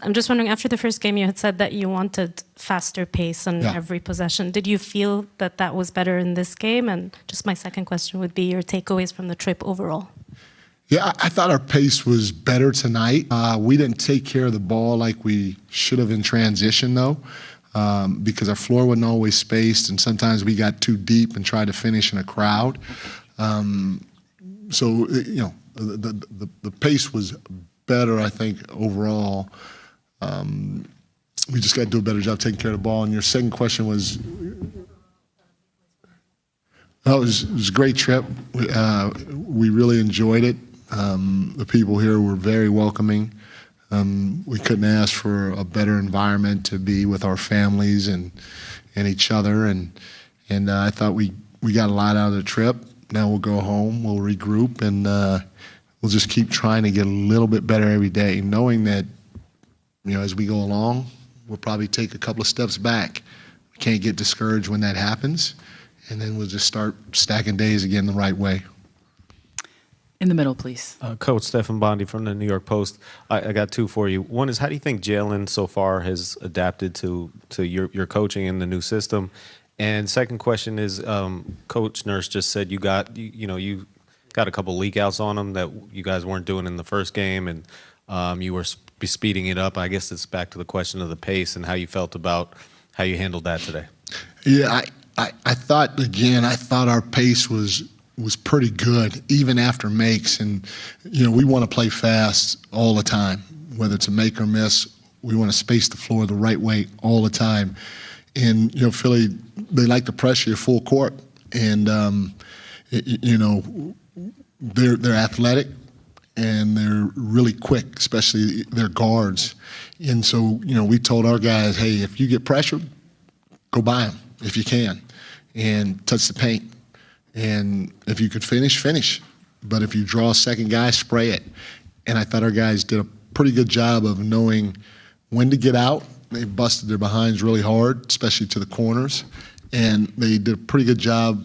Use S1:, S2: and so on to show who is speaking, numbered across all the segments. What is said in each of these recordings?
S1: I'm just wondering, after the first game, you had said that you wanted faster pace on every possession. Did you feel that that was better in this game? And just my second question would be your takeaways from the trip overall.
S2: Yeah, I thought our pace was better tonight. We didn't take care of the ball like we should have in transition, though, because our floor wasn't always spaced, and sometimes we got too deep and tried to finish in a crowd. So, you know, the pace was better, I think, overall. We just got to do a better job taking care of the ball. And your second question was, it was a great trip. We really enjoyed it. The people here were very welcoming. We couldn't ask for a better environment to be with our families and each other. And I thought we got a lot out of the trip. Now we'll go home, we'll regroup, and we'll just keep trying to get a little bit better every day, knowing that, you know, as we go along, we'll probably take a couple of steps back. We can't get discouraged when that happens, and then we'll just start stacking days again the right way.
S3: In the middle, please.
S4: Coach Stephen Bondi from the New York Post. I got two for you. One is, how do you think Jalen so far has adapted to your coaching in the new system? And second question is, Coach Nurse just said you got a couple leak outs on him that you guys weren't doing in the first game, and you were speeding it up. I guess it's back to the question of the pace and how you felt about how you handled that today.
S2: Yeah, I thought our pace was pretty good even after makes, and you know, we want to play fast all the time, whether it's a make or miss. We want to space the floor the right way all the time. And you know, Philly, they like to pressure you full court, and you know, they're athletic and they're really quick, especially their guards. And so, you know, we told our guys, hey, if you get pressured, go by them if you can, and touch the paint. And if you could finish. But if you draw a second guy, spray it. And I thought our guys did a pretty good job of knowing when to get out. They busted their behinds really hard, especially to the corners. And they did a pretty good job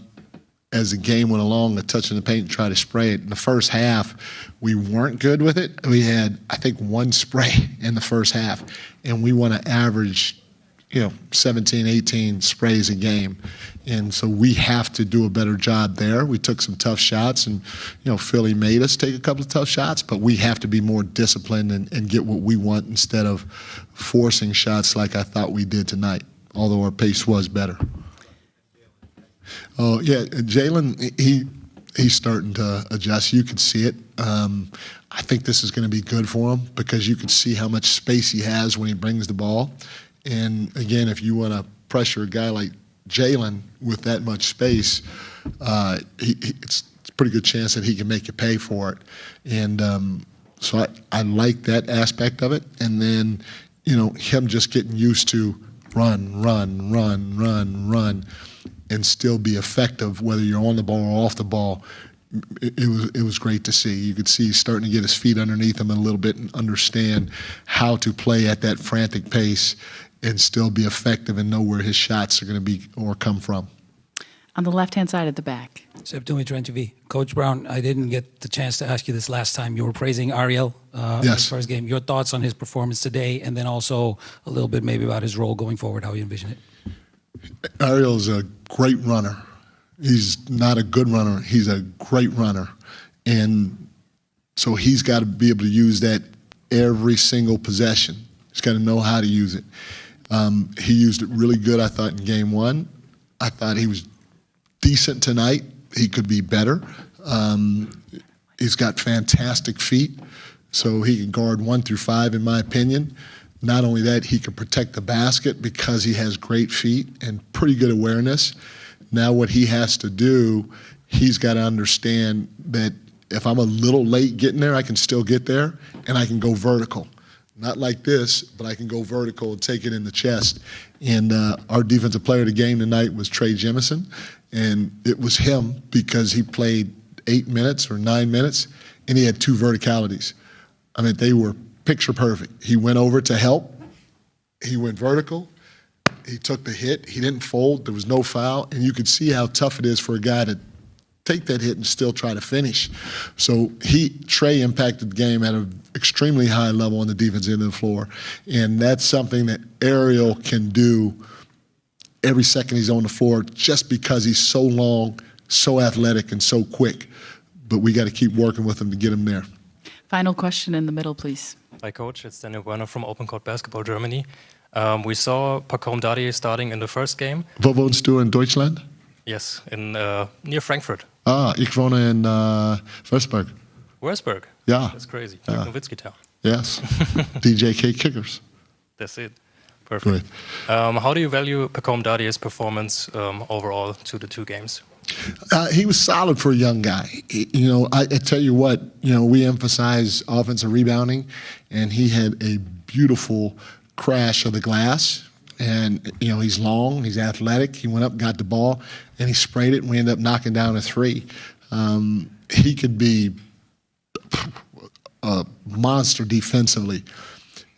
S2: as the game went along of touching the paint and try to spray it. In the first half, we weren't good with it. We had, I think, one spray in the first half. And we want to average, you know, 17, 18 sprays a game. And so we have to do a better job there. We took some tough shots, and, you know, Philly made us take a couple of tough shots, but we have to be more disciplined and get what we want instead of forcing shots like I thought we did tonight, although our pace was better. Oh, yeah, Jalen, he's starting to adjust. You can see it. I think this is going to be good for him because you can see how much space he has when he brings the ball. And, again, if you want to pressure a guy like Jalen with that much space, it's a pretty good chance that he can make you pay for it. And so I like that aspect of it. And then, you know, him just getting used to run, and still be effective, whether you're on the ball or off the ball. It was great to see. You could see he's starting to get his feet underneath him a little bit and understand how to play at that frantic pace and still be effective and know where his shots are going to be or come from.
S3: On the left-hand side at the back.
S5: Coach Brown, I didn't get the chance to ask you this last time. You were praising Ariel in his first game. Your thoughts on his performance today, and then also a little bit maybe about his role going forward, how you envision it?
S2: Ariel's a great runner. He's not a good runner. He's a great runner. And so he's got to be able to use that every single possession. He's got to know how to use it. He used it really good, I thought, in game one. I thought he was decent tonight. He could be better. He's got fantastic feet, so he can guard 1 through 5, in my opinion. Not only that, he can protect the basket because he has great feet and pretty good awareness. Now what he has to do, he's got to understand that if I'm a little late getting there, I can still get there, and I can go vertical. Not like this, but I can go vertical and take it in the chest. And our defensive player of the game tonight was Trey Jemison, and it was him because he played 8 minutes or 9 minutes, and he had 2 verticalities. I mean, they were picture perfect. He went over to help. He went vertical. He took the hit. He didn't fold. There was no foul. And you could see how tough it is for a guy to take that hit and still try to finish. So Trey impacted the game at an extremely high level on the defensive end of the floor. And that's something that Ariel can do every second he's on the floor just because he's so long, so athletic, and so quick. But we got to keep working with him to get him there.
S3: Final question in the middle, please.
S6: Hi, Coach. It's Daniel Werner from Open Court Basketball Germany. We saw Pacom Dadier starting in the first game.
S2: Wo wohnst du in Deutschland?
S6: Yes, in near Frankfurt.
S2: Ich wohne in Würzburg.
S6: Würzburg?
S2: Ja.
S6: That's crazy.
S2: Ja.
S6: Like Nowitzki town.
S2: Yes. DJK Kickers.
S6: That's it. Perfect. How do you value Pacom Dadier's performance overall to the 2 games?
S2: He was solid for a young guy. I tell you what, we emphasize offensive rebounding, and he had a beautiful crash of the glass. And, he's long, he's athletic. He went up, got the ball, and he sprayed it, and we ended up knocking down a 3. He could be a monster defensively.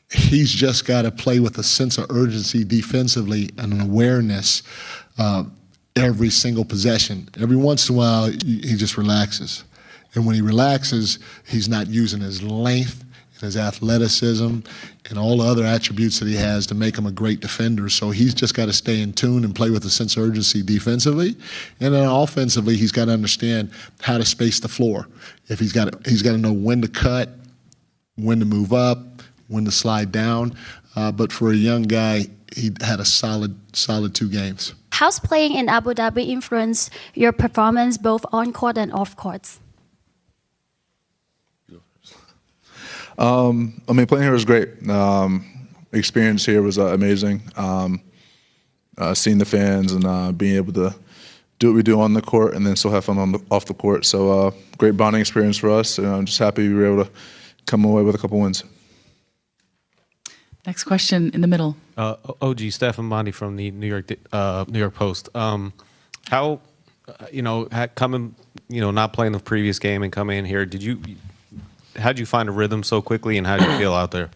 S2: He's just got to play with a sense of urgency defensively and an awareness every single possession. Every once in a while, he just relaxes. And when he relaxes, he's not using his length and his athleticism and all the other attributes that he has to make him a great defender. So he's just got to stay in tune and play with a sense of urgency defensively. And then offensively, he's got to understand how to space the floor. If he's got to know when to cut, when to move up, when to slide down. But for a young guy, he had a solid 2 games.
S7: How's playing in Abu Dhabi influence your performance both on court and off courts?
S8: Playing here was great. Experience here was amazing. Seeing the fans and being able to do what we do on the court and then still have fun off the court. So great bonding experience for us. And I'm just happy we were able to come away with a couple wins.
S3: Next question in the middle.
S4: OG Stephen Bondi from the New York Post. How, coming, not playing the previous game and coming in here, how'd you find a rhythm so quickly, and how did you feel out there?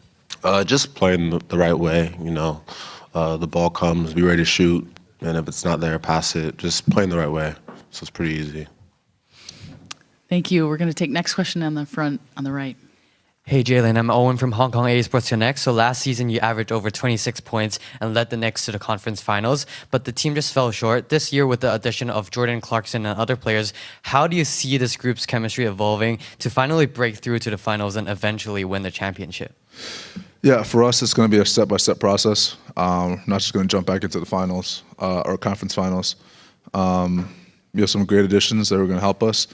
S9: Just playing the right way, the ball comes, be ready to shoot, and if it's not there, pass it. Just playing the right way. So it's pretty easy.
S3: Thank you. We're going to take next question on the front, on the right.
S10: Hey Jalen, I'm Owen from Hong Kong A Sports Connect. So last season you averaged over 26 points and led the Knicks to the conference finals, but the team just fell short. This year with the addition of Jordan Clarkson and other players, how do you see this group's chemistry evolving to finally break through to the finals and eventually win the championship?
S8: Yeah, for us it's going to be a step-by-step process. Not just going to jump back into the finals or conference finals. We have some great additions that are going to help us.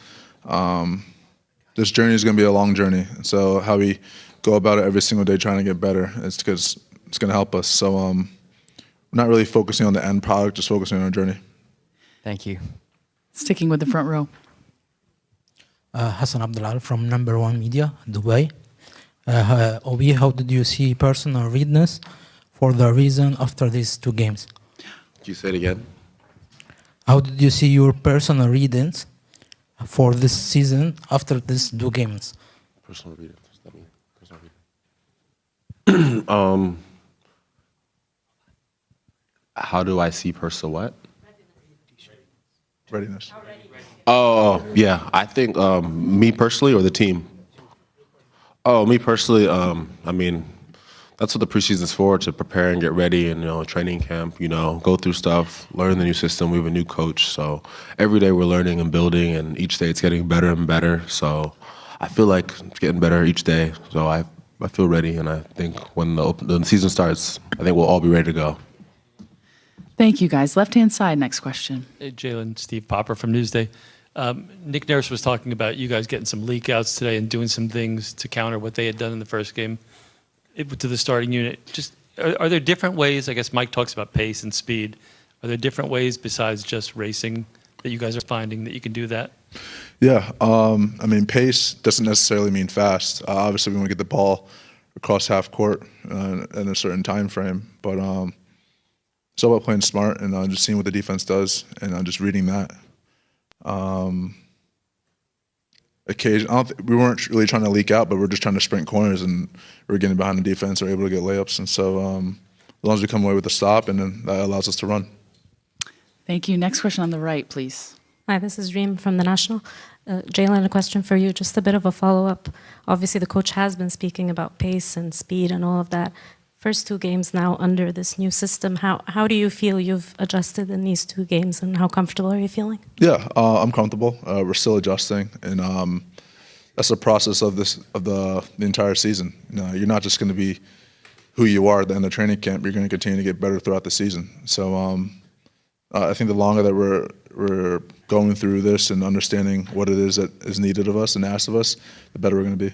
S8: This journey is going to be a long journey. So how we go about it every single day trying to get better, it's because it's going to help us. So we're not really focusing on the end product, just focusing on our journey.
S10: Thank you.
S3: Sticking with the front row.
S11: Hassan Abdullah from Number One Media, Dubai. Obi, how did you see personal readiness for the reason after these 2 games?
S9: Can you say it again?
S11: How did you see your personal readings for this season after these 2 games?
S9: Personal reading. What's that mean? Personal reading. How do I see personal what?
S8: Readiness.
S9: Oh, yeah. I think me personally or the team? Oh, me personally, that's what the preseason is for, to prepare and get ready and, training camp, go through stuff, learn the new system. We have a new coach. So every day we're learning and building, and each day it's getting better and better. So I feel like it's getting better each day. So I feel ready, and I think when the season starts, I think we'll all be ready to go.
S3: Thank you, guys. Left-hand side, next question.
S12: Hey, Jalen, Steve Popper from Newsday. Nick Nurse was talking about you guys getting some leak outs today and doing some things to counter what they had done in the first game to the starting unit. Just are there different ways? I guess Mike talks about pace and speed. Are there different ways besides just racing that you guys are finding that you can do that?
S8: Yeah, pace doesn't necessarily mean fast. Obviously, we want to get the ball across half court in a certain time frame, but it's all about playing smart and just seeing what the defense does and just reading that. We weren't really trying to leak out, but we're just trying to sprint corners, and we're getting behind the defense, are able to get layups, and so as long as we come away with a stop, and then that allows us to run.
S3: Thank you. Next question on the right, please.
S1: Hi, this is Reem from The National. Jalen, a question for you, just a bit of a follow-up. Obviously, the coach has been speaking about pace and speed and all of that. First 2 games now under this new system, how do you feel you've adjusted in these 2 games, and how comfortable are you feeling?
S8: Yeah, I'm comfortable. We're still adjusting, and that's the process of the entire season. You're not just going to be who you are at the end of training camp. You're going to continue to get better throughout the season. So I think the longer that we're going through this and understanding what it is that is needed of us and asked of us, the better we're going to be.